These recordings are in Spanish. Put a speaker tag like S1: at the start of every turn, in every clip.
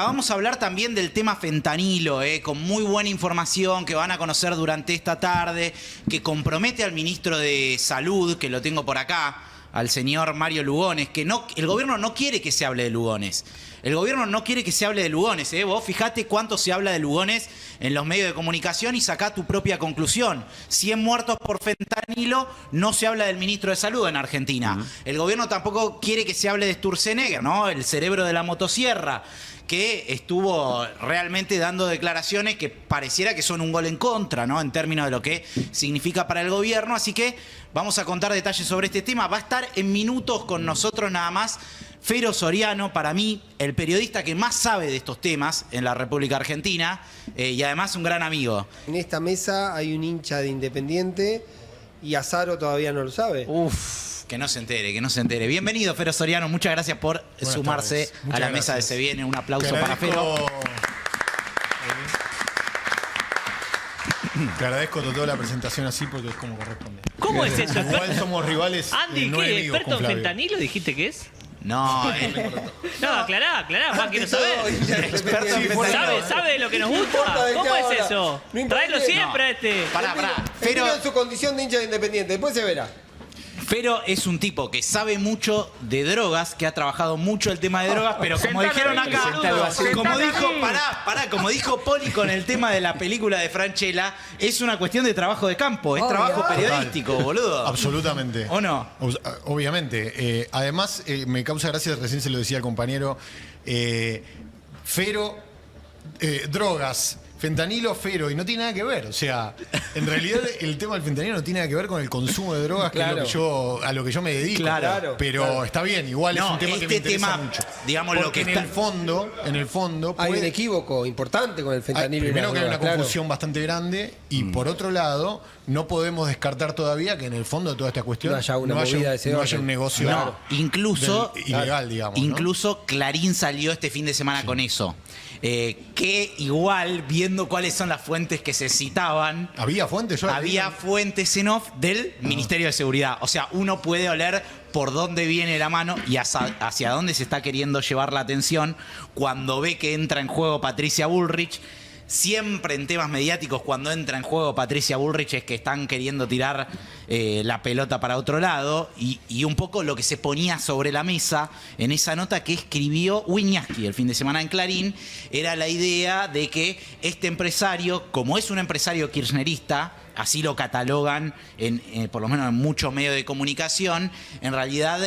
S1: Vamos a hablar también del tema fentanilo, con muy buena información que van a conocer durante esta tarde, que compromete al ministro de Salud, que lo tengo por acá, al señor Mario Lugones, que no, el gobierno no quiere que se hable de Lugones. El gobierno no quiere que se hable de Lugones. Vos fijate cuánto se habla de Lugones en los medios de comunicación y sacá tu propia conclusión. 100 muertos por fentanilo, no se habla del ministro de Salud en Argentina. El gobierno tampoco quiere que se hable de Sturzenegger, ¿no? El cerebro de la motosierra, que estuvo realmente dando declaraciones que pareciera que son un gol en contra, ¿no? En términos de lo que significa para el gobierno. Así que vamos a contar detalles sobre este tema. Va a estar en minutos con nosotros nada más Fero Soriano, para mí, el periodista que más sabe de estos temas en la República Argentina y además un gran amigo.
S2: En esta mesa hay un hincha de Independiente y Azaro todavía no lo sabe.
S1: Uf, que no se entere, que no se entere. Bienvenido, Fero Soriano. Muchas gracias por sumarse a la mesa de Se Viene. Un aplauso para Fero.
S3: Te agradezco toda la presentación así porque es como corresponde.
S4: ¿Cómo es eso?
S3: Igual somos rivales.
S4: Andy,
S3: no
S4: ¿qué?
S3: enemigos
S4: ¿Experto
S3: con
S4: en
S3: Flavio.
S4: fentanilo dijiste que es?
S1: No,
S4: No, aclará, Juan, quiero saber.
S1: experto en
S3: Sí,
S1: fentanilo.
S4: ¿Sabe de lo que nos gusta?
S2: importa de qué
S4: ¿Cómo
S2: habla.
S4: es eso?
S2: No importa.
S4: Tráelo siempre a este.
S1: Pará.
S2: Pero en su condición de hincha de Independiente, después se verá.
S1: Fero es un tipo que sabe mucho de drogas, que ha trabajado mucho el tema de drogas, pero como dijeron acá, como dijo Poli con el tema de la película de Francella, es una cuestión de trabajo de campo, es trabajo periodístico, boludo.
S3: Absolutamente.
S1: ¿O no?
S3: Obviamente. Además, me causa gracia, recién se lo decía el compañero, Fero, drogas, fentanilo, Fero, y no tiene nada que ver. O sea, en realidad el tema del fentanilo no tiene nada que ver con el consumo de drogas,
S2: Claro.
S3: que es a lo que yo me dedico.
S1: Claro.
S3: Pero está bien, igual es un tema que me interesa mucho.
S1: digamos,
S3: porque
S1: lo que
S3: en
S1: está...
S3: el fondo
S2: Hay un
S3: puede-
S2: equívoco importante con el fentanilo y
S3: primero
S2: las
S3: que hay una
S2: drogas, claro.
S3: confusión bastante grande y por otro lado no podemos descartar todavía que en el fondo de toda esta cuestión
S2: No haya una movida de ese
S3: no
S2: orden.
S3: haya un negocio
S1: No, incluso,
S3: ilegal, digamos. ¿no?
S1: incluso Clarín salió este fin de semana con eso. Que igual, viendo cuáles son las fuentes que se citaban,
S3: ¿Había fuentes?
S1: había fuentes en off del Ministerio de Seguridad. O sea, uno puede oler por dónde viene la mano y hacia dónde se está queriendo llevar la atención cuando ve que entra en juego Patricia Bullrich. Siempre en temas mediáticos, cuando entra en juego Patricia Bullrich, es que están queriendo tirar la pelota para otro lado. Y un poco lo que se ponía sobre la mesa en esa nota que escribió Wiñaski el fin de semana en Clarín, era la idea de que este empresario, como es un empresario kirchnerista, así lo catalogan por lo menos en muchos medios de comunicación, en realidad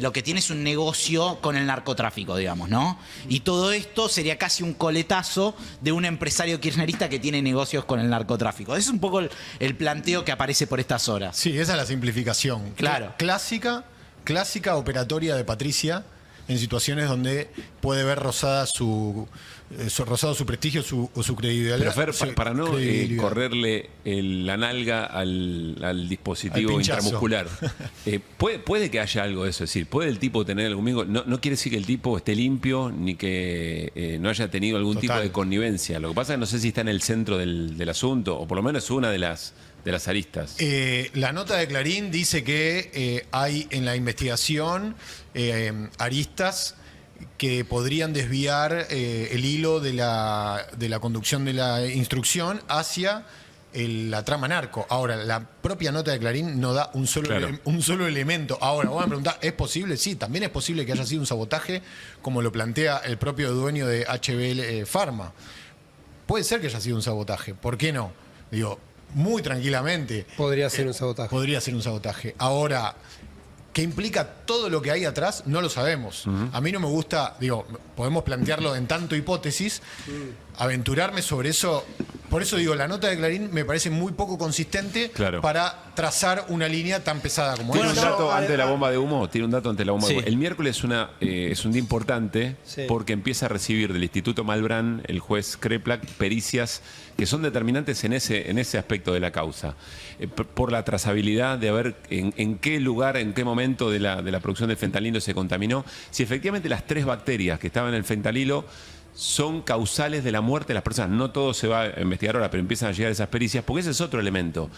S1: lo que tiene es un negocio con el narcotráfico, digamos, ¿no? Y todo esto sería casi un coletazo de un empresario kirchnerista que tiene negocios con el narcotráfico. Es un poco el planteo que aparece por estas horas.
S3: Sí, esa es la simplificación.
S1: Claro.
S3: Clásica operatoria de Patricia en situaciones donde puede ver rosado su prestigio o su credibilidad.
S5: Pero Fer,
S3: Sí,
S5: para no
S3: credibilidad.
S5: correrle la nalga al dispositivo
S3: Al pinchazo.
S5: intramuscular, puede que haya algo de eso. Es decir, puede el tipo tener algún vínculo. No quiere decir que el tipo esté limpio ni que no haya tenido algún tipo
S3: Total.
S5: de connivencia. Lo que pasa es que no sé si está en el centro del asunto, o por lo menos es una de las aristas.
S3: La nota de Clarín dice que hay en la investigación aristas que podrían desviar el hilo de la conducción de la instrucción hacia la trama narco. Ahora, la propia nota de Clarín no da un solo elemento. Ahora, vamos a preguntar, ¿es posible? Sí, también es posible que haya sido un sabotaje, como lo plantea el propio dueño de HBL Pharma. Puede ser que haya sido un sabotaje, ¿por qué no? Digo, muy tranquilamente.
S2: Podría ser un sabotaje.
S3: Podría ser un sabotaje. Ahora, ¿qué implica todo lo que hay atrás? No lo sabemos. A mí no me gusta, podemos plantearlo en tanto hipótesis, aventurarme sobre eso. Por eso digo, la nota de Clarín me parece muy poco consistente para trazar una línea tan pesada como
S5: ¿Tiene
S3: esa.
S5: un dato ante la bomba de humo? Tiene un dato ante la bomba de
S1: Sí.
S5: humo. El miércoles es un día importante porque empieza a recibir del Instituto Malbrán el juez Kreplak pericias que son determinantes en ese aspecto de la causa. Por la trazabilidad de ver en qué lugar, en qué momento de la producción del fentanilo se contaminó, si efectivamente las 3 bacterias que estaban en el fentanilo son causales de la muerte de las personas. No todo se va a investigar ahora, pero empiezan a llegar esas pericias, porque ese es otro elemento.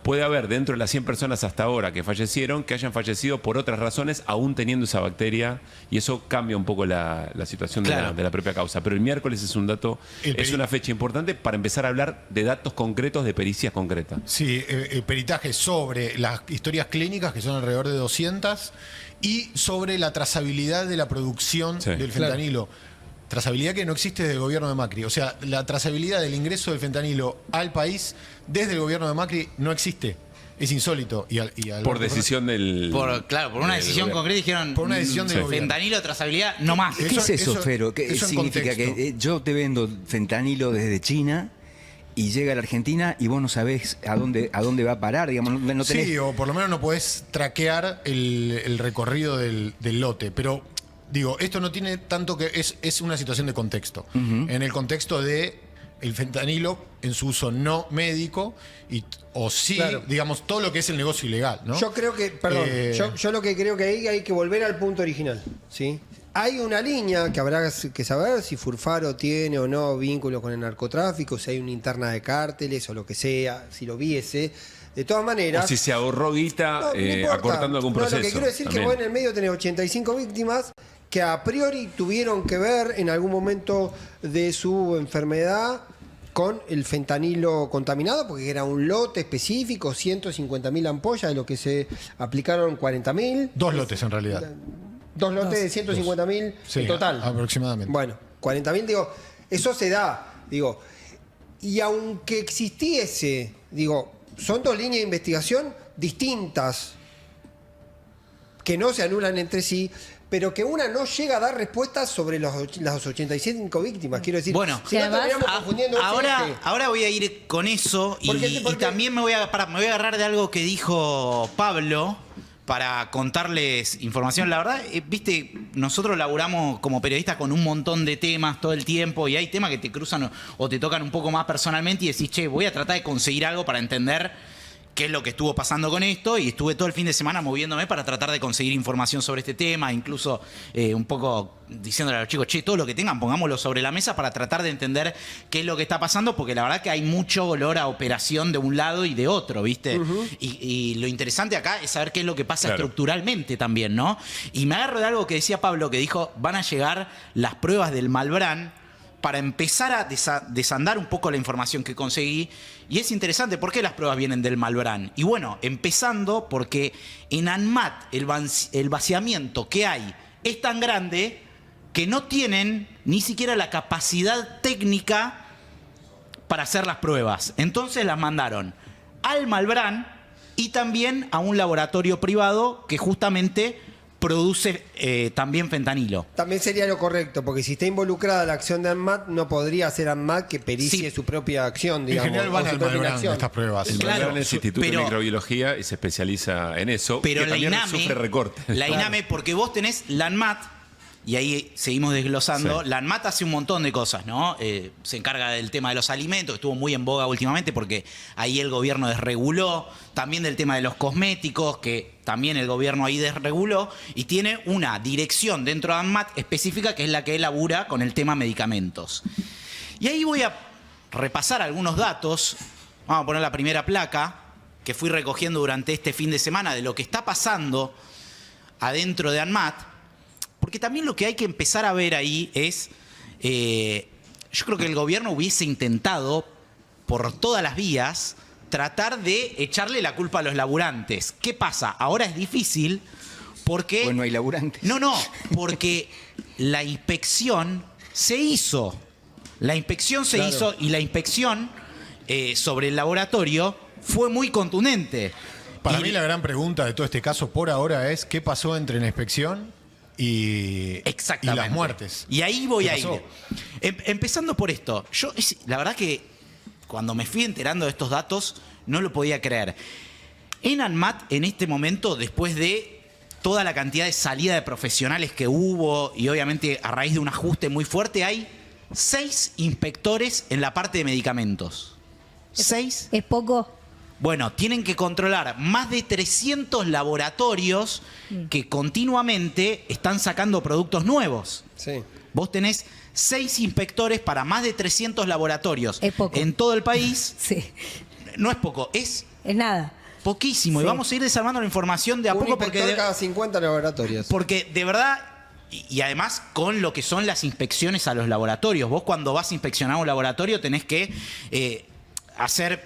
S5: puede haber dentro de las 100 personas hasta ahora que fallecieron, que hayan fallecido por otras razones, aún teniendo esa bacteria, y eso cambia un poco la situación
S1: Claro.
S5: de la propia causa. Pero el miércoles es un dato, es una fecha importante para empezar a hablar de datos concretos, de pericias concretas.
S3: Sí, peritaje sobre las historias clínicas, que son alrededor de 200, y sobre la trazabilidad de la producción
S5: Sí.
S3: del fentanilo. Trazabilidad que no existe desde el gobierno de Macri. O sea, la trazabilidad del ingreso del fentanilo al país desde el gobierno de Macri no existe. Es insólito. Y
S5: Por decisión del...
S1: Por una
S5: del
S1: decisión
S5: gobierno.
S1: concreta dijeron,
S3: Por una decisión del
S1: sí,
S3: gobierno.
S1: fentanilo, trazabilidad, no más.
S6: ¿Qué es eso, Fero? ¿Qué
S3: eso en
S6: significa?
S3: contexto.
S6: Que yo te vendo fentanilo desde China y llega a la Argentina y vos no sabés a dónde va a parar, digamos, no tenés...
S3: Sí, o por lo menos no podés traquear el recorrido del lote. Pero, digo, esto no tiene tanto que... Es una situación de contexto. En el contexto de el fentanilo en su uso no médico o sí,
S2: Claro.
S3: digamos, todo lo que es el negocio ilegal, ¿no?
S2: Yo creo que, perdón, yo lo que creo que ahí hay que volver al punto original, ¿sí? Hay una línea que habrá que saber si Furfaro tiene o no vínculos con el narcotráfico, si hay una interna de cárteles o lo que sea, si lo hubiese. De todas maneras...
S5: O si se ahorró guita
S2: No, no importa.
S5: acortando algún
S2: No,
S5: proceso.
S2: lo que quiero decir es que
S5: también.
S2: vos en el medio tenés 85 víctimas que a priori tuvieron que ver en algún momento de su enfermedad con el fentanilo contaminado, porque era un lote específico, 150.000 ampollas, de lo que se aplicaron 40.000.
S3: 2 lotes en realidad.
S2: 2 lotes de 150.000
S3: Sí,
S2: en total.
S3: aproximadamente.
S2: Bueno, 40.000, digo, eso se da, digo. Y aunque existiese, digo, son 2 líneas de investigación distintas, que no se anulan entre sí, pero que una no llega a dar respuestas sobre las 85 víctimas. Quiero decir,
S1: Bueno,
S2: si no
S7: además-
S2: terminamos confundiendo ese eje.
S1: ahora voy a ir con eso y,
S2: Porque-
S1: y también me voy a agarrar de algo que dijo Pablo para contarles información. La verdad, viste, nosotros laburamos como periodistas con un montón de temas todo el tiempo y hay temas que te cruzan o te tocan un poco más personalmente y decís, che, voy a tratar de conseguir algo para entender qué es lo que estuvo pasando con esto, y estuve todo el fin de semana moviéndome para tratar de conseguir información sobre este tema, incluso un poco diciéndole a los chicos, che, todo lo que tengan, pongámoslo sobre la mesa para tratar de entender qué es lo que está pasando, porque la verdad que hay mucho olor a operación de un lado y de otro, ¿viste? Y lo interesante acá es saber qué es lo que pasa
S5: Claro.
S1: estructuralmente también, ¿no? Y me agarro de algo que decía Pablo, que dijo, van a llegar las pruebas del Malbrán para empezar a desandar un poco la información que conseguí. Y es interesante, ¿por qué las pruebas vienen del Malbrán? Y bueno, empezando porque en ANMAT el vaciamiento que hay es tan grande que no tienen ni siquiera la capacidad técnica para hacer las pruebas. Entonces las mandaron al Malbrán y también a un laboratorio privado que justamente produce también fentanilo.
S2: También sería lo correcto, porque si está involucrada la acción de ANMAT, no podría ser ANMAT que pericie
S1: Sí.
S2: su propia acción,
S3: En
S2: digamos.
S3: general van
S2: o su
S3: al
S2: propia
S3: Malbrán
S2: inacción.
S3: estas pruebas.
S5: El
S1: Claro,
S5: Malbrán es Instituto
S1: pero-
S5: de Microbiología y se especializa en eso.
S1: Pero
S5: que
S1: la
S5: también
S1: INAME,
S5: sufre recorte.
S1: la INAME, porque vos tenés la ANMAT, y ahí seguimos desglosando,
S5: Sí.
S1: la ANMAT hace un montón de cosas, ¿no? Se encarga del tema de los alimentos, que estuvo muy en boga últimamente porque ahí el gobierno desreguló, también del tema de los cosméticos, que también el gobierno ahí desreguló, y tiene una dirección dentro de ANMAT específica que es la que elabora con el tema medicamentos. Y ahí voy a repasar algunos datos, vamos a poner la primera placa, que fui recogiendo durante este fin de semana de lo que está pasando adentro de ANMAT, porque también lo que hay que empezar a ver ahí es, yo creo que el gobierno hubiese intentado, por todas las vías, tratar de echarle la culpa a los laburantes. ¿Qué pasa? Ahora es difícil porque...
S6: Pues no hay laburantes.
S1: No, porque la inspección se hizo. La inspección se
S2: Claro.
S1: hizo y la inspección sobre el laboratorio fue muy contundente.
S3: Para
S1: Y-
S3: mí la gran pregunta de todo este caso por ahora es ¿qué pasó entre la inspección y
S1: Exactamente.
S3: las muertes?
S1: Y ahí voy
S3: ¿Qué
S1: a ir.
S3: pasó?
S1: Empezando por esto. La verdad que cuando me fui enterando de estos datos, no lo podía creer. En ANMAT, en este momento, después de toda la cantidad de salida de profesionales que hubo, y obviamente a raíz de un ajuste muy fuerte, hay 6 inspectores en la parte de medicamentos. 6.
S7: Es poco.
S1: Bueno, tienen que controlar más de 300 laboratorios que continuamente están sacando productos nuevos.
S2: Sí.
S1: Vos tenés 6 inspectores para más de 300 laboratorios
S7: Es poco.
S1: en todo el país.
S7: Sí.
S1: No es poco, es
S7: Es nada.
S1: Poquísimo. Y
S7: Sí.
S1: vamos a ir desarmando la información de a
S2: Un
S1: poco
S2: inspector cada 50 laboratorios.
S1: porque de verdad, y además con lo que son las inspecciones a los laboratorios. Vos cuando vas a inspeccionar un laboratorio tenés que hacer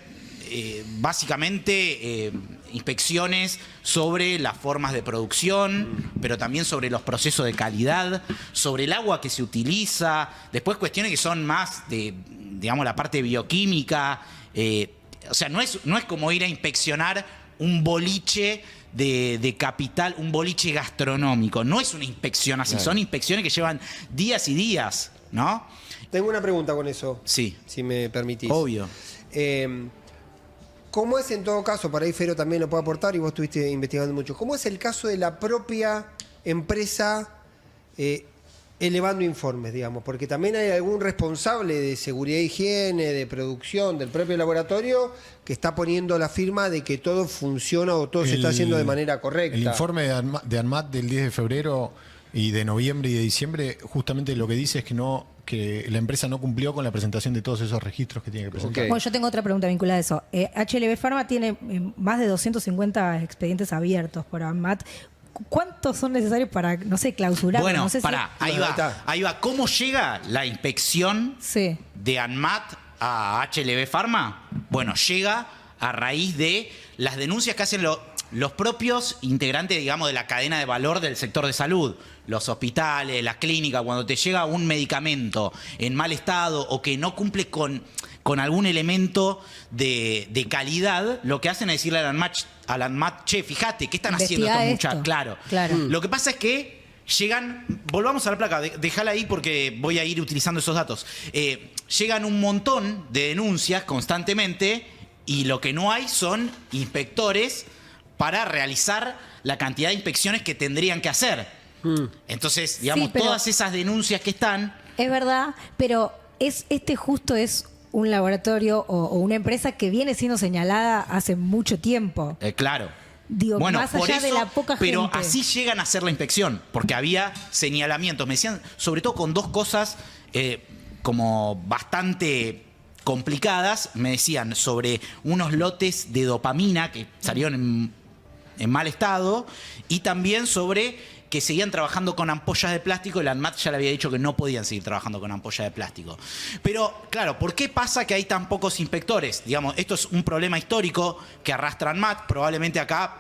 S1: básicamente inspecciones sobre las formas de producción, pero también sobre los procesos de calidad, sobre el agua que se utiliza, después cuestiones que son más de, digamos, la parte bioquímica. O sea, no es como ir a inspeccionar un boliche de capital, un boliche gastronómico. No es una inspección así, son inspecciones que llevan días y días, ¿no?
S2: Tengo una pregunta con eso.
S1: Sí.
S2: Si me permitís.
S1: Obvio.
S2: ¿Cómo es en todo caso, para ahí Fero también lo puede aportar y vos estuviste investigando mucho, cómo es el caso de la propia empresa elevando informes, digamos? Porque también hay algún responsable de seguridad e higiene, de producción del propio laboratorio que está poniendo la firma de que todo funciona o todo se está haciendo de manera correcta.
S3: El informe de ANMAT del 10 de febrero y de noviembre y de diciembre justamente lo que dice es que la empresa no cumplió con la presentación de todos esos registros que tiene que presentar.
S2: Ok.
S7: Bueno, yo tengo otra pregunta vinculada a eso. HLB Pharma tiene más de 250 expedientes abiertos por ANMAT. ¿Cuántos son necesarios para, no sé, clausurar?
S1: Bueno,
S7: no sé si-
S1: pará, ahí
S2: Bueno, ahí
S1: va.
S2: está.
S1: Ahí va. ¿Cómo llega la inspección
S7: Sí.
S1: de ANMAT a HLB Pharma? Bueno, llega a raíz de las denuncias que hacen los propios integrantes, digamos, de la cadena de valor del sector de salud. Los hospitales, las clínicas, cuando te llega un medicamento en mal estado o que no cumple con algún elemento de calidad, lo que hacen es decirle al ANMAT, che, fíjate, ¿qué están haciendo
S7: Investigá
S1: estos
S7: esto.
S1: muchachos? Claro.
S7: Claro.
S1: Lo que pasa es que llegan, volvamos a la placa, déjala ahí porque voy a ir utilizando esos datos. Llegan un montón de denuncias constantemente y lo que no hay son inspectores para realizar la cantidad de inspecciones que tendrían que hacer. Entonces, digamos,
S7: Sí, pero-
S1: todas esas denuncias que están...
S7: Es verdad, pero justo es un laboratorio o una empresa que viene siendo señalada hace mucho tiempo.
S1: Claro.
S7: Digo, más
S1: por
S7: allá de la poca
S1: pero
S7: gente.
S1: así llegan a hacer la inspección, porque había señalamientos. Me decían, sobre todo con dos cosas como bastante complicadas, me decían sobre unos lotes de dopamina que salieron en mal estado y también sobre que seguían trabajando con ampollas de plástico y la ANMAT ya le había dicho que no podían seguir trabajando con ampollas de plástico. Pero, claro, ¿por qué pasa que hay tan pocos inspectores? Digamos, esto es un problema histórico que arrastra ANMAT. Probablemente acá,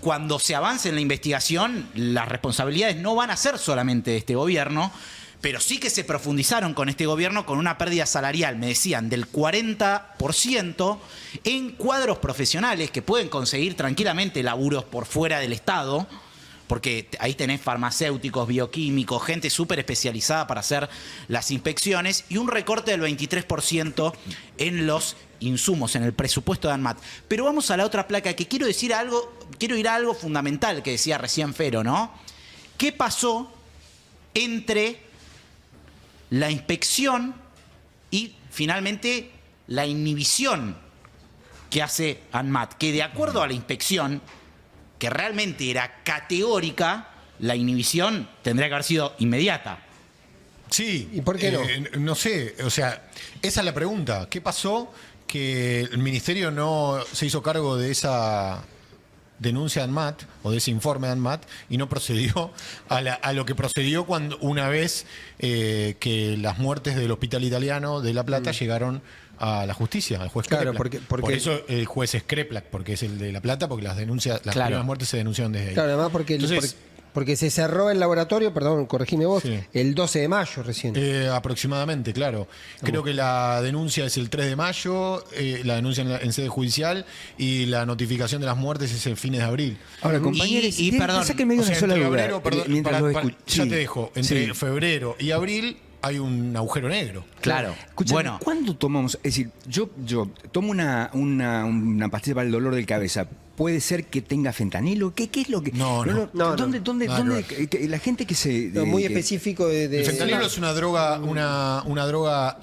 S1: cuando se avance en la investigación, las responsabilidades no van a ser solamente de este gobierno, pero sí que se profundizaron con este gobierno con una pérdida salarial, me decían, del 40% en cuadros profesionales que pueden conseguir tranquilamente laburos por fuera del Estado, porque ahí tenés farmacéuticos, bioquímicos, gente súper especializada para hacer las inspecciones, y un recorte del 23% en los insumos, en el presupuesto de ANMAT. Pero vamos a la otra placa, que quiero ir a algo fundamental que decía recién Fero, ¿no? ¿Qué pasó entre la inspección y finalmente la inhibición que hace ANMAT? Que de acuerdo a la inspección, que realmente era categórica, la inhibición tendría que haber sido inmediata.
S3: Sí.
S2: ¿Y por qué no?
S3: No sé, o sea, esa es la pregunta. ¿Qué pasó que el ministerio no se hizo cargo de esa denuncia de ANMAT o de ese informe de ANMAT y no procedió a lo que procedió cuando una vez que las muertes del hospital italiano de La Plata llegaron a la justicia, al juez
S2: Claro,
S3: Kreplak?
S2: porque-
S3: Por eso el juez es Kreplak, porque es el de La Plata, porque las denuncias, las
S1: Claro.
S3: primeras muertes se denunciaron desde ahí.
S2: Claro, además
S3: Entonces,
S2: porque se cerró el laboratorio, perdón, corregime vos,
S3: Sí.
S2: el 12 de mayo recién.
S3: Aproximadamente, claro. Creo que la denuncia es el 3 de mayo, la denuncia en sede judicial y la notificación de las muertes es el fines de abril.
S6: Ahora, compañeros,
S1: y perdón,
S6: sáquenme
S3: O
S6: una
S3: sea,
S6: sola
S3: entre
S6: duda.
S3: febrero, perdón,
S6: mientras lo
S3: ya
S6: escucho.
S3: te dejo, entre febrero y abril hay un agujero negro.
S1: Claro.
S6: Escuchame,
S1: Bueno,
S6: ¿cuándo tomamos? Es decir, yo tomo una pastilla para el dolor de cabeza. ¿Puede ser que tenga fentanilo? ¿Qué es lo que.?
S3: No.
S6: ¿Dónde?
S3: Nada que ver.
S6: La gente que se.
S2: No, muy
S6: que-
S2: específico de
S3: El fentanilo es una droga, una droga,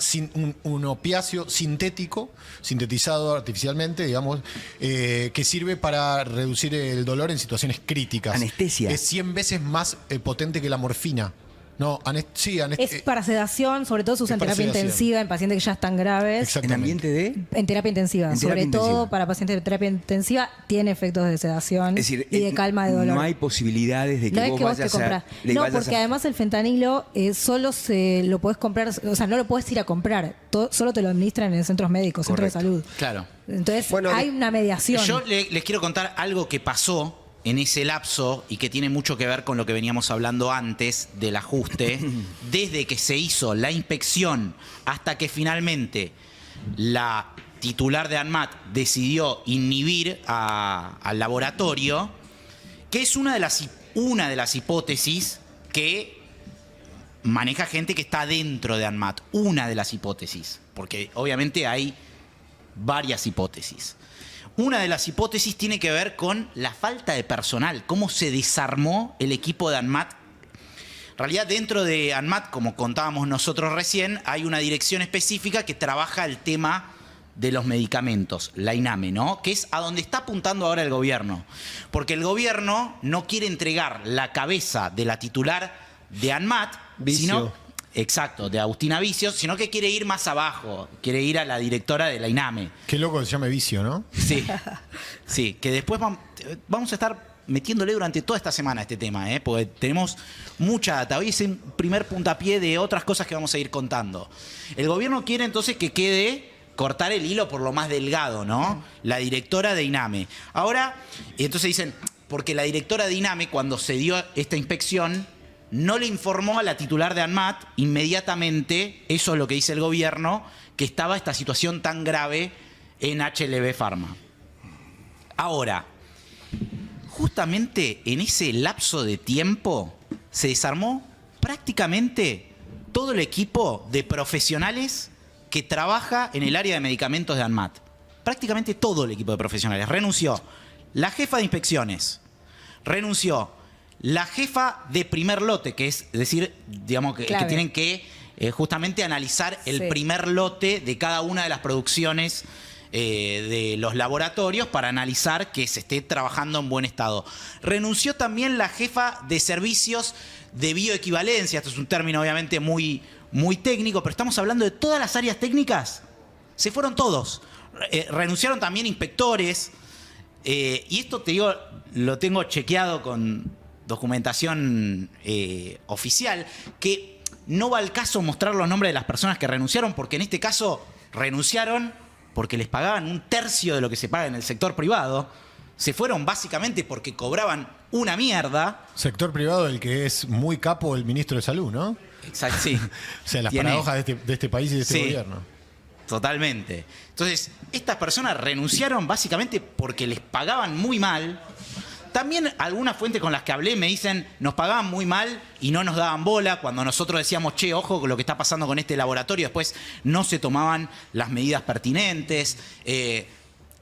S3: un opiáceo sintético, sintetizado artificialmente, digamos, que sirve para reducir el dolor en situaciones críticas.
S6: Anestesia.
S3: Es 100 veces más potente que la morfina. No, sí,
S7: Es para sedación, sobre todo se usa
S3: es
S7: en
S3: para
S7: terapia
S3: sedación.
S7: intensiva, en pacientes que ya están graves.
S6: En
S3: Exactamente.
S6: ambiente de...
S7: En terapia intensiva,
S6: En
S7: sobre
S6: terapia
S7: todo
S6: intensiva.
S7: para pacientes de terapia intensiva, tiene efectos de sedación
S6: Es decir,
S7: y de calma de dolor.
S6: no hay posibilidades de que
S7: No es
S6: vos
S7: que vos te
S6: vayas
S7: compras.
S6: le
S7: No,
S6: vayas
S7: porque
S6: a...
S7: además el fentanilo solo se lo podés comprar, o sea, no lo podés ir a comprar, solo te lo administran en centros médicos, centros de salud.
S1: Claro.
S7: Entonces
S2: Bueno,
S7: hay una mediación.
S1: Yo les quiero contar algo que pasó en ese lapso y que tiene mucho que ver con lo que veníamos hablando antes del ajuste, desde que se hizo la inspección hasta que finalmente la titular de ANMAT decidió inhibir al laboratorio, que es una de las hipótesis que maneja gente que está dentro de ANMAT, una de las hipótesis, porque obviamente hay varias hipótesis. Una de las hipótesis tiene que ver con la falta de personal, cómo se desarmó el equipo de ANMAT. En realidad, dentro de ANMAT, como contábamos nosotros recién, hay una dirección específica que trabaja el tema de los medicamentos, la INAME, ¿no? Que es a donde está apuntando ahora el gobierno. Porque el gobierno no quiere entregar la cabeza de la titular de ANMAT,
S2: Vicio.
S1: sino... Exacto, de Agustina Vicios, sino que quiere ir más abajo, quiere ir a la directora de la INAME.
S3: Qué loco que se llame Vicio, ¿no?
S1: Sí, sí, que después vamos a estar metiéndole durante toda esta semana este tema, porque tenemos mucha data. Hoy es el primer puntapié de otras cosas que vamos a ir contando. El gobierno quiere entonces que quede cortar el hilo por lo más delgado, ¿no? La directora de INAME. Ahora, entonces dicen, porque la directora de INAME, cuando se dio esta inspección, no le informó a la titular de ANMAT inmediatamente, eso es lo que dice el gobierno, que estaba esta situación tan grave en HLB Pharma. Ahora, justamente en ese lapso de tiempo se desarmó prácticamente todo el equipo de profesionales que trabaja en el área de medicamentos de ANMAT. Prácticamente todo el equipo de profesionales. Renunció la jefa de inspecciones, renunció la jefa de primer lote, que es decir, digamos que tienen que justamente analizar el primer lote de cada una de las producciones de los laboratorios para analizar que se esté trabajando en buen estado. Renunció también la jefa de servicios de bioequivalencia. Esto es un término obviamente muy, muy técnico, pero estamos hablando de todas las áreas técnicas. Se fueron todos. Renunciaron también inspectores. Y esto, te digo, lo tengo chequeado con documentación oficial, que no va al caso mostrar los nombres de las personas que renunciaron, porque en este caso renunciaron porque les pagaban un tercio de lo que se paga en el sector privado. Se fueron básicamente porque cobraban una mierda.
S3: Sector privado del que es muy capo el ministro de Salud, ¿no?
S1: Exacto, sí.
S3: O sea, las
S1: Tiene-
S3: paradojas de este país y de este
S1: Sí.
S3: gobierno.
S1: Totalmente. Entonces, estas personas renunciaron básicamente porque les pagaban muy mal. También algunas fuentes con las que hablé me dicen, nos pagaban muy mal y no nos daban bola cuando nosotros decíamos, che, ojo con lo que está pasando con este laboratorio. Después no se tomaban las medidas pertinentes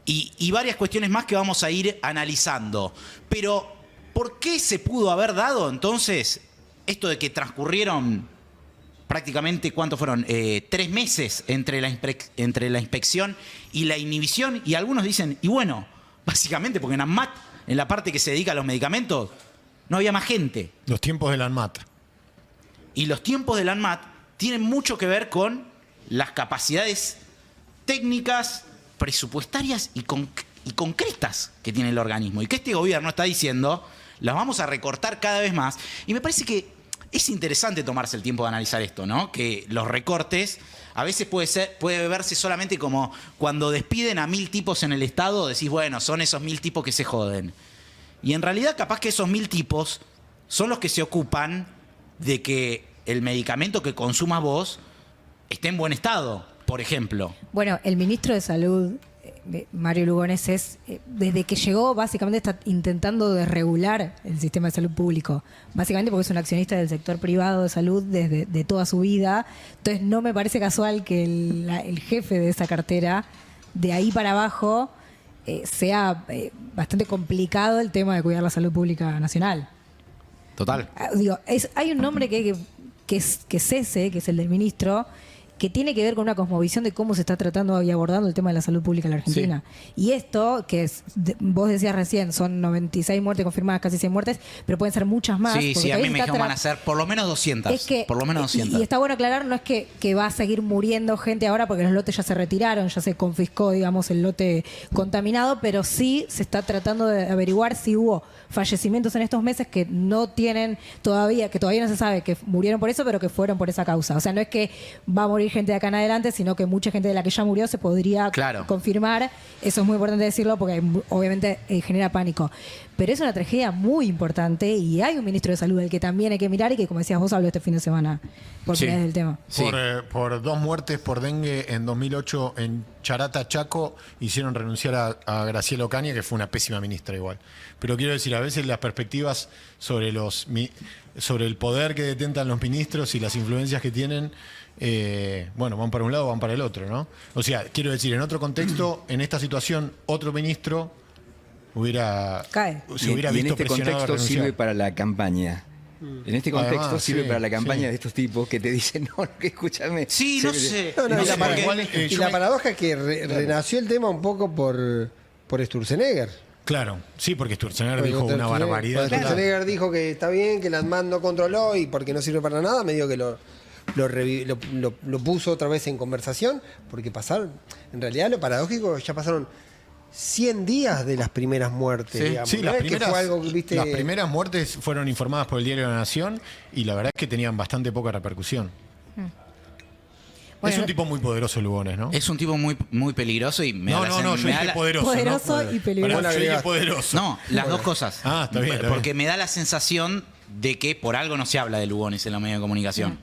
S1: y varias cuestiones más que vamos a ir analizando. Pero, ¿por qué se pudo haber dado entonces esto de que transcurrieron prácticamente, ¿cuántos fueron? 3 meses entre la inspección y la inhibición? Y algunos dicen, y bueno, básicamente porque en ANMAT, en la parte que se dedica a los medicamentos, no había más gente.
S3: Los tiempos del ANMAT.
S1: Y los tiempos del ANMAT tienen mucho que ver con las capacidades técnicas, presupuestarias y concretas que tiene el organismo. Y que este gobierno está diciendo, las vamos a recortar cada vez más. Y me parece que es interesante tomarse el tiempo de analizar esto, ¿no? Que los recortes a veces puede verse solamente como cuando despiden a 1000 tipos en el Estado, decís, bueno, son esos 1000 tipos que se joden. Y en realidad capaz que esos 1000 tipos son los que se ocupan de que el medicamento que consumas vos esté en buen estado, por ejemplo.
S7: Bueno, el ministro de Salud, Mario Lugones, desde que llegó básicamente está intentando desregular el sistema de salud público. Básicamente porque es un accionista del sector privado de salud desde de toda su vida. Entonces no me parece casual que el jefe de esa cartera, de ahí para abajo, sea bastante complicado el tema de cuidar la salud pública nacional.
S1: Total.
S7: Digo, hay un nombre que es ese, que es el del ministro, que tiene que ver con una cosmovisión de cómo se está tratando y abordando el tema de la salud pública en la Argentina. Y esto, que es, vos decías recién, son 96 muertes confirmadas, casi 100 muertes, pero pueden ser muchas más.
S1: Sí,
S7: porque
S1: sí, a mí
S7: todavía
S1: me
S7: se está
S1: dijeron van a ser por lo menos 200.
S7: es que,
S1: por lo menos 200.
S7: y está bueno aclarar, no es que va a seguir muriendo gente ahora porque los lotes ya se retiraron, ya se confiscó, digamos, el lote contaminado, pero sí se está tratando de averiguar si hubo fallecimientos en estos meses que no tienen todavía, que todavía no se sabe que murieron por eso, pero que fueron por esa causa. O sea, no es que va a morir gente de acá en adelante, sino que mucha gente de la que ya murió se podría confirmar. Eso es muy importante decirlo porque obviamente genera pánico. Pero es una tragedia muy importante y hay un ministro de salud al que también hay que mirar y que, como decías vos, habló este fin de semana por primera vez del tema.
S1: Sí.
S3: Por 2 muertes por dengue en 2008 en Charata, Chaco, hicieron renunciar a Graciela Ocaña, que fue una pésima ministra igual. Pero quiero decir, a veces las perspectivas sobre el poder que detentan los ministros y las influencias que tienen, bueno, van para un lado o van para el otro, ¿no? O sea, quiero decir, en otro contexto, en esta situación, otro ministro se hubiera
S6: Y en
S3: visto
S6: este
S3: presionado a
S6: contexto
S3: renunciar.
S6: sirve para la campaña. En este contexto
S3: Además,
S6: sirve
S3: sí,
S6: para la campaña
S3: sí.
S6: de estos tipos que te dicen, no, que escúchame.
S1: Sí, no sé.
S2: No,
S1: No
S2: y
S1: sé
S2: la,
S1: por qué.
S3: igual,
S2: y
S3: yo
S2: la
S3: me-
S2: paradoja es que renació el tema un poco por Sturzenegger.
S3: Claro, sí, porque Sturzenegger
S2: Porque
S3: dijo una
S2: Sturzenegger-
S3: barbaridad.
S2: cuando
S3: total.
S2: Sturzenegger dijo que está bien, que la ANMAT no controló y porque no sirve para nada, medio que lo puso otra vez en conversación, porque pasaron, en realidad lo paradójico, ya pasaron 100 días de las primeras muertes,
S1: Sí.
S2: digamos.
S3: Sí,
S2: No
S3: las
S2: es que
S3: primeras,
S2: fue algo que, viste,
S3: las primeras muertes fueron informadas por el Diario de la Nación y la verdad es que tenían bastante poca repercusión.
S7: Bueno,
S3: Es un tipo muy poderoso, Lugones, ¿no?
S1: Es un tipo muy, muy peligroso y me da
S3: No,
S1: la
S3: no,
S1: sen-
S3: no, yo
S1: me da
S3: dije
S1: la-
S3: poderoso.
S7: Poderoso
S3: ¿no?
S7: y peligroso.
S3: Pará, yo dije
S2: Agregado.
S3: poderoso.
S1: No, las dos cosas.
S3: Ah, está bien, está
S1: Porque
S3: bien.
S1: me da la sensación de que por algo no se habla de Lugones en los medios de comunicación.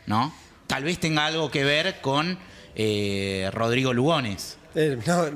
S1: ¿No? Tal vez tenga algo que ver con Rodrigo Lugones,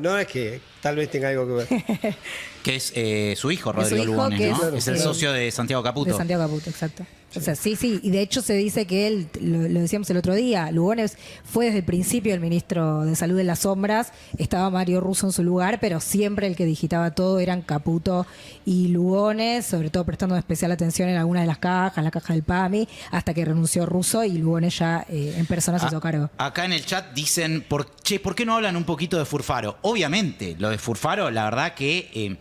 S2: no es que tal vez tenga algo que ver.
S1: que es su hijo,
S7: Es su
S1: Rodrigo
S7: hijo,
S1: Lugones,
S7: que
S1: ¿no?
S7: es-
S1: Es el
S7: sí.
S1: socio de Santiago Caputo.
S7: De Santiago Caputo, exacto. O sea, sí, y de hecho se dice que él, lo decíamos el otro día, Lugones fue desde el principio el ministro de Salud en las sombras, estaba Mario Russo en su lugar, pero siempre el que digitaba todo eran Caputo y Lugones, sobre todo prestando especial atención en algunas de las cajas, la caja del PAMI, hasta que renunció Russo y Lugones ya en persona se hizo cargo.
S1: Acá en el chat dicen, ¿por qué no hablan un poquito de Furfaro? Obviamente, lo de Furfaro, la verdad que...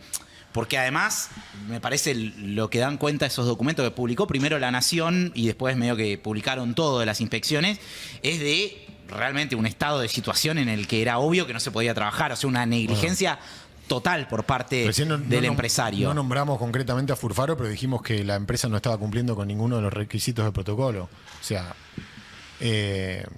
S1: porque además, me parece lo que dan cuenta esos documentos que publicó primero La Nación y después medio que publicaron todo de las inspecciones, es de realmente un estado de situación en el que era obvio que no se podía trabajar, o sea, una negligencia total por parte
S3: Recién
S1: del empresario.
S3: No nombramos concretamente a Furfaro, pero dijimos que la empresa no estaba cumpliendo con ninguno de los requisitos del protocolo. O sea,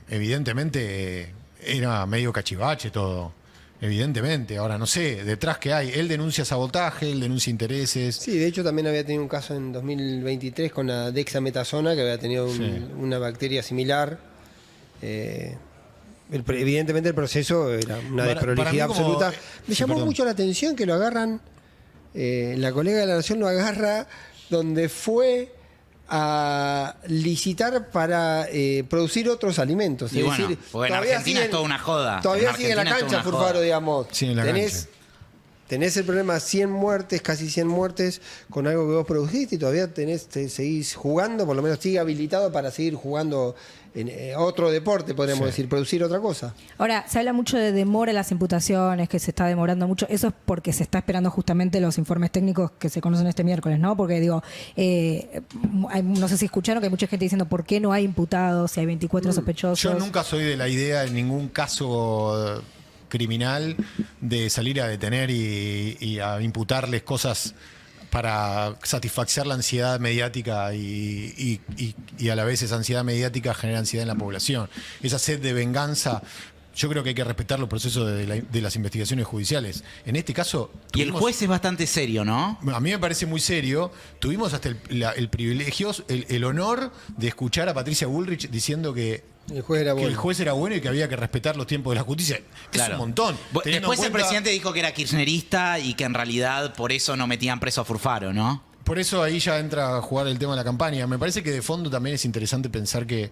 S3: evidentemente era medio cachivache todo. Evidentemente. Ahora, no sé, detrás que hay. Él denuncia sabotaje, él denuncia intereses.
S2: Sí, de hecho también había tenido un caso en 2023 con la dexametasona, que había tenido una bacteria similar. Evidentemente el proceso era una
S3: Para
S2: desprolijidad
S3: mí como-
S2: absoluta. Me
S3: sí,
S2: llamó
S3: perdón.
S2: mucho la atención que lo agarran, la colega de la Nación lo agarra donde fue a licitar para producir otros alimentos.
S1: Y
S2: es
S1: bueno,
S2: decir,
S1: porque en
S2: todavía
S1: Argentina es toda una joda.
S2: Todavía
S1: En
S2: sigue en la
S1: Argentina es
S2: cancha
S1: toda una
S2: Furfaro,
S1: joda.
S2: digamos.
S3: Sí, en la cancha.
S2: Tenés el problema 100 muertes, casi 100 muertes con algo que vos produjiste y todavía seguís jugando, por lo menos sigue habilitado para seguir jugando en otro deporte, podríamos decir, producir otra cosa.
S7: Ahora, se habla mucho de demora en las imputaciones, que se está demorando mucho. Eso es porque se está esperando justamente los informes técnicos que se conocen este miércoles, ¿no? Porque digo, no sé si escucharon que hay mucha gente diciendo por qué no hay imputados, si hay 24 sospechosos.
S3: Yo nunca soy de la idea en ningún caso criminal de salir a detener y a imputarles cosas para satisfacer la ansiedad mediática y a la vez esa ansiedad mediática genera ansiedad en la población. Esa sed de venganza, yo creo que hay que respetar los procesos de las investigaciones judiciales. En este caso...
S1: Y el
S3: tuvimos-
S1: juez es bastante serio, ¿no?
S3: a mí me parece muy serio. Tuvimos hasta el privilegio, el honor de escuchar a Patricia Bullrich diciendo que
S2: El juez era
S3: que
S2: bueno.
S3: el juez era bueno y que había que respetar los tiempos de la justicia. Es un montón. Teniendo en
S1: Después el
S3: cuenta-
S1: presidente dijo que era kirchnerista y que en realidad por eso no metían preso a Furfaro, ¿no?
S3: por eso ahí ya entra a jugar el tema de la campaña. Me parece que de fondo también es interesante pensar que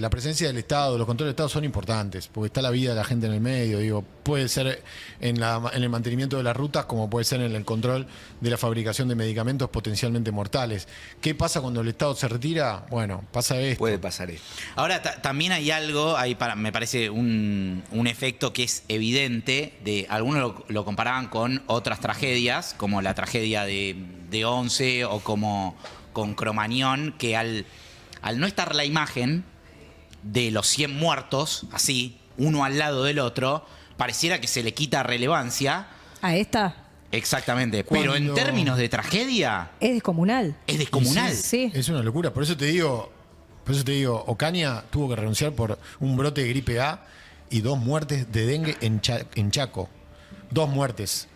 S3: la presencia del Estado, los controles del Estado son importantes, porque está la vida de la gente en el medio. Digo, puede ser en el mantenimiento de las rutas, como puede ser en el control de la fabricación de medicamentos potencialmente mortales. ¿Qué pasa cuando el Estado se retira? Bueno, pasa esto.
S6: Puede pasar esto.
S1: Ahora, también hay algo, me parece un efecto que es evidente, algunos lo comparaban con otras tragedias, como la tragedia de Once o como con Cromañón, que al no estar la imagen de los 100 muertos, así, uno al lado del otro, pareciera que se le quita relevancia.
S7: ¿A esta?
S1: Exactamente, pero en términos de tragedia,
S7: Es descomunal.
S1: es descomunal.
S7: Sí.
S3: Es una locura. Por eso te digo, Ocaña tuvo que renunciar por un brote de gripe A y 2 muertes de dengue en Chaco. 2 muertes.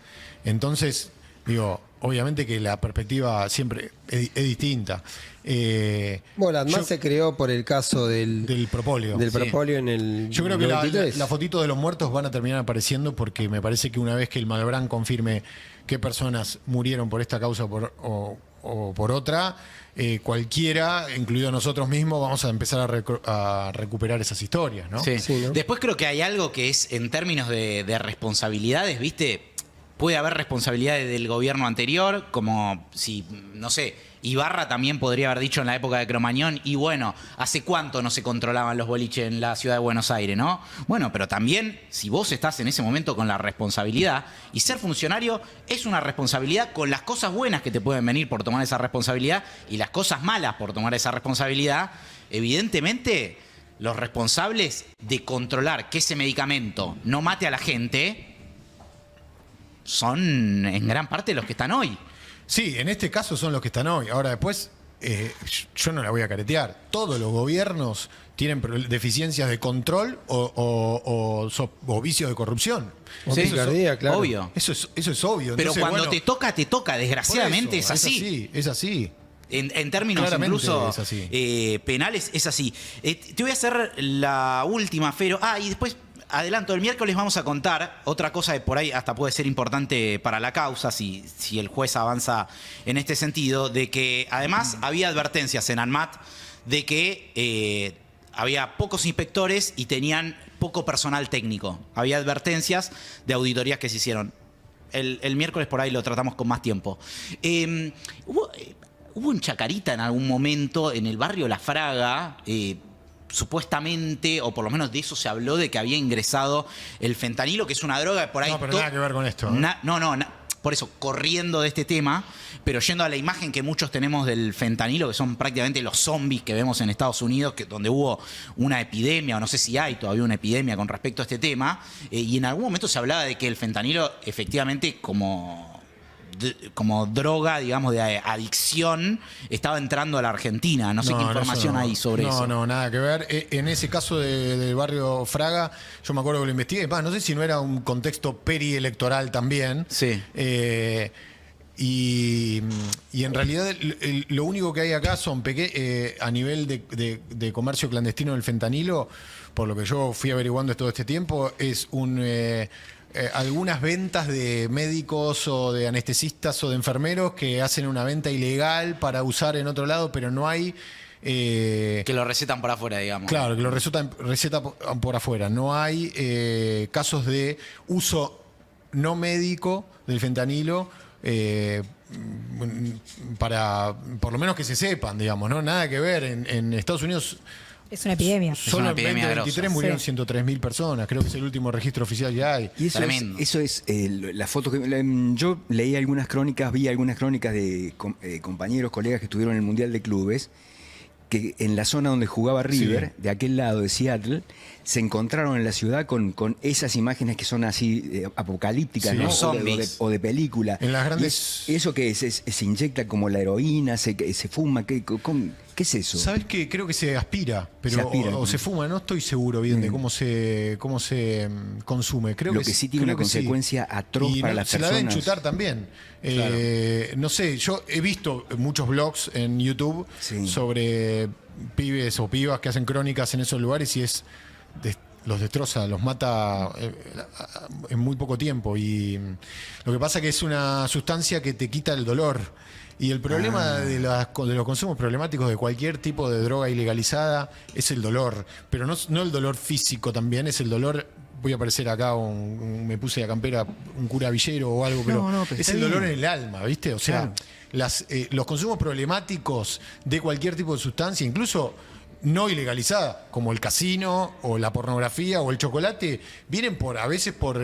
S3: Entonces, digo, obviamente que la perspectiva siempre es distinta.
S2: Bueno, la ANMAT se creó por el caso del
S3: propóleo.
S2: Del
S1: Sí.
S2: propóleo en el
S3: Yo creo que la
S2: 93.
S3: fotito de los muertos van a terminar apareciendo, porque me parece que una vez que el Malbrán confirme qué personas murieron por esta causa o por otra, cualquiera, incluido nosotros mismos, vamos a empezar a recuperar esas historias, ¿no?
S1: Sí.
S2: Sí, ¿no?
S1: Después creo que hay algo que es en términos de responsabilidades, ¿viste? Puede haber responsabilidades del gobierno anterior, como si, no sé, Ibarra también podría haber dicho en la época de Cromañón, y bueno, ¿hace cuánto no se controlaban los boliches en la ciudad de Buenos Aires, no? Bueno, pero también, si vos estás en ese momento con la responsabilidad, y ser funcionario es una responsabilidad con las cosas buenas que te pueden venir por tomar esa responsabilidad y las cosas malas por tomar esa responsabilidad, evidentemente los responsables de controlar que ese medicamento no mate a la gente son en gran parte los que están hoy.
S3: Sí, en este caso son los que están hoy. Ahora después, yo no la voy a caretear. Todos los gobiernos tienen deficiencias de control o vicios de corrupción.
S2: O
S1: Sí,
S2: picardía, claro.
S1: obvio.
S3: Eso es obvio.
S1: Pero
S3: Entonces,
S1: cuando
S3: bueno,
S1: te toca, desgraciadamente
S3: por eso,
S1: es así.
S3: Es así.
S1: En términos
S3: Claramente
S1: incluso
S3: es así.
S1: penales es así. Te voy a hacer la última, Fero. Y después, adelanto, el miércoles vamos a contar otra cosa que por ahí hasta puede ser importante para la causa, si el juez avanza en este sentido, de que además había advertencias en ANMAT de que había pocos inspectores y tenían poco personal técnico. Había advertencias de auditorías que se hicieron. El miércoles por ahí lo tratamos con más tiempo. Hubo un Chacarita en algún momento en el barrio La Fraga, supuestamente, o por lo menos de eso se habló, de que había ingresado el fentanilo, que es una droga que por ahí...
S3: No, pero nada que ver con esto.
S1: Por eso, corriendo de este tema, pero yendo a la imagen que muchos tenemos del fentanilo, que son prácticamente los zombies que vemos en Estados Unidos, donde hubo una epidemia, o no sé si hay todavía una epidemia con respecto a este tema, y en algún momento se hablaba de que el fentanilo, efectivamente, como droga, digamos, de adicción, estaba entrando a la Argentina. No sé qué información hay sobre eso.
S3: No, nada que ver. En ese caso del barrio Fraga, yo me acuerdo que lo investigué. No sé si no era un contexto perielectoral también.
S1: Sí.
S3: Y en realidad lo único que hay acá son a nivel de comercio clandestino del fentanilo, por lo que yo fui averiguando todo este tiempo, es algunas ventas de médicos o de anestesistas o de enfermeros que hacen una venta ilegal para usar en otro lado, pero no hay...
S1: que lo recetan por afuera, digamos.
S3: Claro, que lo receta por afuera. No hay casos de uso no médico del fentanilo, para, por lo menos que se sepan, digamos, ¿no? Nada que ver. En Estados Unidos...
S7: Es una epidemia.
S1: una
S3: Solo en
S1: epidemia
S3: 2023
S1: grosa.
S3: murieron
S7: Sí.
S3: 103.000 personas. Creo que es el último registro oficial que hay.
S6: Y
S1: Tremendo.
S6: eso es la foto que... yo leí algunas crónicas, vi algunas crónicas de compañeros, colegas que estuvieron en el Mundial de Clubes, que en la zona donde jugaba River, de aquel lado de Seattle, se encontraron en la ciudad con esas imágenes que son así apocalípticas,
S3: Sí.
S6: ¿no?
S1: Los zombies.
S6: O de película.
S3: En las grandes-
S6: Y eso que se inyecta como la heroína, se fuma, ¿qué es eso?
S3: ¿Sabes qué? Creo que se aspira, pero
S6: Se aspira.
S3: o se fuma. No estoy seguro bien de cómo se consume. Creo
S6: Lo
S3: que
S6: que sí tiene
S3: creo
S6: una
S3: que sí.
S6: consecuencia atroz
S3: Y
S6: para
S3: no,
S6: las
S3: se
S6: personas.
S3: la deben chutar también. No sé, yo he visto muchos blogs en YouTube
S6: Sí.
S3: sobre pibes o pibas que hacen crónicas en esos lugares y es los destroza, los mata en muy poco tiempo. Y lo que pasa que es una sustancia que te quita el dolor. Y el problema de los consumos problemáticos de cualquier tipo de droga ilegalizada es el dolor. Pero no el dolor físico también, es el dolor... Voy a aparecer acá, me puse a campera un cura villero o algo, pero,
S6: pero
S3: es
S6: está
S3: el dolor
S6: bien.
S3: en el alma, ¿viste? O sea, los consumos problemáticos de cualquier tipo de sustancia, incluso no ilegalizada, como el casino o la pornografía o el chocolate, vienen a veces por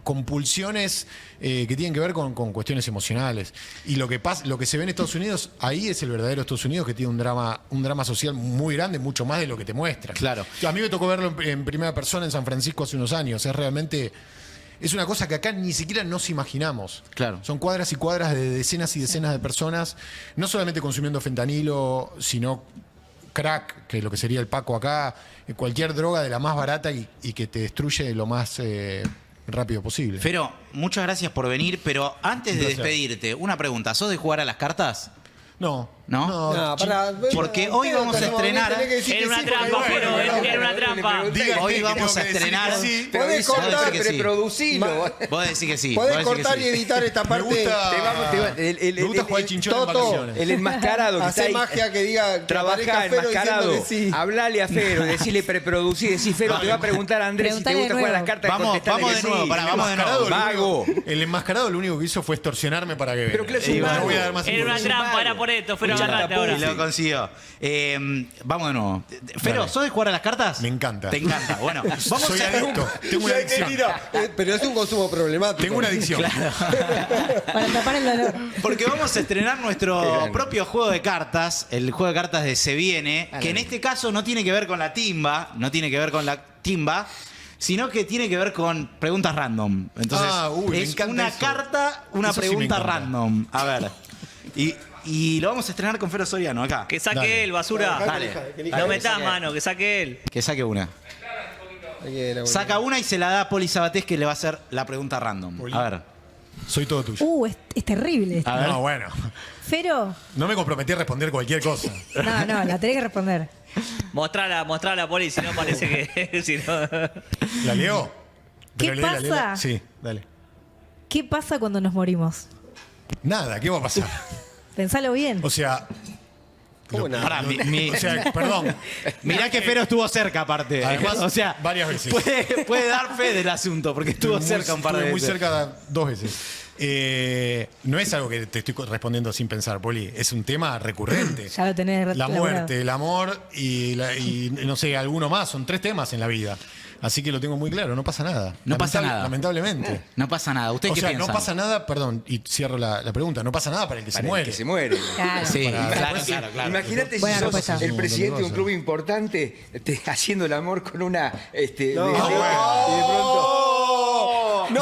S3: compulsiones que tienen que ver con cuestiones emocionales. Y lo que se ve en Estados Unidos, ahí es el verdadero Estados Unidos, que tiene un drama social muy grande, mucho más de lo que te muestran.
S1: Claro.
S3: A mí me tocó verlo en primera persona en San Francisco hace unos años. Es una cosa que acá ni siquiera nos imaginamos.
S1: Claro.
S3: Son cuadras y cuadras de decenas y decenas de personas, no solamente consumiendo fentanilo, sino crack, que es lo que sería el paco acá, cualquier droga de la más barata y que te destruye lo más rápido posible.
S1: Fero, muchas gracias por venir, pero antes de
S3: Un placer.
S1: despedirte, una pregunta. ¿Sos de jugar a las cartas?
S3: No.
S1: ¿No?
S2: No, pará,
S1: Porque hoy vamos a estrenar-
S4: Era una trampa, pero era una trampa.
S1: Hoy vamos a estrenar.
S2: Podés
S1: Vos
S2: cortar,
S1: decís que sí.
S6: Preproducilo.
S1: Vos decís que sí.
S2: podés
S1: vos decís que
S2: cortar
S1: sí.
S2: y editar esta
S3: Me
S2: parte.
S3: gusta,
S6: me
S3: me gusta jugar chinchón en
S2: Toto,
S3: vacaciones.
S6: El enmascarado que está
S2: Hace
S6: ahí.
S2: magia que diga que aparezca
S6: Trabajar
S2: Fero
S6: enmascarado,
S2: diciendo que sí.
S6: hablale a Fero, decirle preproducir, decir Fero, te va a preguntar a Andrés si te
S7: Preguntale
S6: gusta
S7: de
S6: jugar a las
S7: nuevo.
S6: cartas.
S1: Vamos
S6: contestale
S1: de
S6: que
S1: nuevo,
S6: sí.
S1: pará, vamos de nuevo.
S6: Vago.
S3: El enmascarado lo único que hizo fue extorsionarme para que
S6: Pero
S3: venga.
S6: claro, es un
S3: No
S6: vago.
S3: voy a dar más
S4: Era una
S3: información.
S4: trampa, era por esto, pero
S6: Mucha
S4: agarrate ahora.
S1: Y lo consiguió. Vamos de nuevo. Fero,
S3: Dale.
S1: ¿sos de jugar a las cartas?
S3: Me encanta.
S1: Te encanta. Bueno, vamos
S3: Soy
S1: a
S3: adicto. Tengo una adicción.
S2: Pero es un consumo problemático.
S3: Tengo una adicción.
S7: Para tapar el dolor.
S1: Porque vamos a estrenar nuestro propio juego de cartas, el juego de cartas de Se Viene, que en este caso no tiene que ver con la timba, sino que tiene que ver con preguntas random. Entonces,
S3: me
S1: es
S3: encanta
S1: una
S3: eso.
S1: carta, una
S3: Eso sí me
S1: pregunta
S3: encanta.
S1: random. A ver. Y lo vamos a estrenar con Fero Soriano acá.
S4: Que saque
S3: Dale.
S4: él, basura.
S1: Dale.
S4: No metas mano, que saque él.
S1: Que saque una. Saca una y se la da a Poli Sabatés, que le va a hacer la pregunta random.
S3: Poli.
S1: A ver.
S3: Soy todo tuyo.
S7: Es terrible esto.
S1: A ver.
S3: No, bueno.
S7: Fero,
S3: No me comprometí a responder cualquier cosa.
S7: no, la tenés que responder.
S4: Mostrala, Poli, si no parece que. Si no...
S3: ¿La leo?
S7: ¿Qué
S3: Pero léela,
S7: pasa?
S3: léela. Sí, dale.
S7: ¿Qué pasa cuando nos morimos?
S3: Nada, ¿qué va a pasar?
S7: Pensalo bien.
S3: O sea.
S1: Pará,
S3: O sea, perdón.
S1: Mirá que Fero estuvo cerca, aparte.
S3: Además,
S1: o sea,
S3: varias veces.
S1: Puede dar fe del asunto, porque estuvo cerca un par de
S3: Estuve
S1: veces.
S3: muy cerca 2 veces. No es algo que te estoy respondiendo sin pensar, Poli. Es un tema recurrente.
S7: Ya lo tenés
S3: La
S7: elaborado.
S3: muerte, el amor y no sé, alguno más. Son 3 temas en la vida. Así que lo tengo muy claro. No pasa nada.
S1: No pasa nada.
S3: Lamentablemente.
S1: No pasa nada. ¿Usted
S3: O
S1: qué
S3: sea,
S1: piensa?
S3: no pasa nada, perdón, y cierro la pregunta. No pasa nada para el que se
S6: Para el
S3: muere.
S6: que se muere.
S7: Claro.
S1: Sí,
S3: Para-
S1: claro.
S6: Imagínate si
S7: Buena
S6: sos
S7: respuesta.
S6: el presidente de un
S3: Cosas.
S6: club importante haciendo el amor con una.
S2: No.
S6: y de pronto.
S2: ¡No!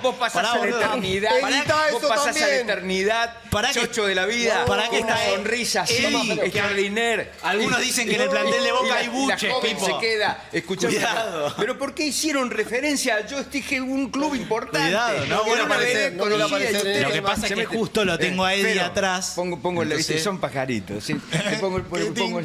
S6: Vos pasás
S1: pará,
S6: a la
S1: boludo.
S6: eternidad.
S2: Editá
S6: Vos
S2: eso
S6: pasás a la
S2: también.
S6: eternidad.
S1: Pará que-
S6: chocho de la vida.
S1: Pará que
S6: con una
S1: está-
S6: sonrisa así.
S1: Ey,
S6: extraordinaire.
S1: Algunos dicen que en el plantel de Boca hay buches,
S6: La joven
S1: Pipo.
S6: se queda. Escuchame.
S1: Cuidado.
S6: Pero ¿por qué hicieron referencia? Yo dije un club importante.
S1: Cuidado, no
S6: quiero
S1: vuelva a
S2: aparecer, no vuelva a aparecer en
S1: Lo que pasa es que justo lo tengo a Eddie atrás.
S6: Pongo el
S1: Entonces-
S6: son pajaritos. ¿sí?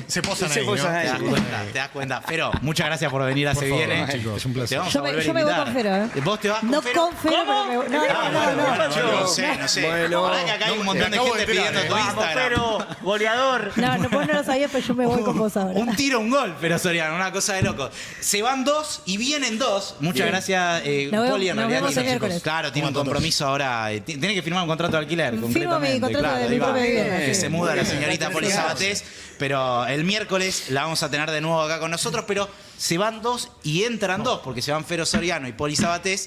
S3: Se posan ahí, ¿no?
S1: Te das cuenta. Fero, muchas gracias por venir a
S3: Por
S1: Se
S3: favor,
S1: Viene.
S3: chicos, es un
S1: Te
S3: placer.
S1: vamos
S7: Yo
S1: a
S7: me,
S1: volver
S7: yo
S1: a
S7: me voy
S1: invitar.
S7: con Fero, ¿eh?
S1: ¿Vos te vas con
S7: No
S1: Fero?
S7: con Fero, pero me voy. No,
S1: Ah, bueno, no sé.
S2: Bueno.
S1: Pará que acá hay un montón de
S3: acabo
S1: gente
S3: de enterar,
S1: pidiendo tu
S4: Vamos,
S1: Instagram.
S4: pero, goleador.
S7: No, vos no lo sabías, pero yo me voy con vos ahora.
S1: Un tiro, un gol, pero Soriano, una cosa de loco. Se van 2 y vienen 2. Muchas gracias,
S7: Nos
S1: Poli. En
S7: nos
S1: realidad
S7: vemos el
S1: tiene,
S7: miércoles.
S1: claro, tiene un compromiso ahora. Tiene que firmar un contrato de alquiler.
S7: Firmo
S1: concretamente,
S7: mi contrato
S1: claro,
S7: de
S1: ahí
S7: mi
S1: va.
S7: propia vivienda,
S1: Que
S7: sí.
S1: se muda la señorita Poli Sabatés. Pero el miércoles la vamos a tener de nuevo acá con nosotros. Pero se van 2 y entran 2, porque se van Fero Soriano y Poli Sabatés.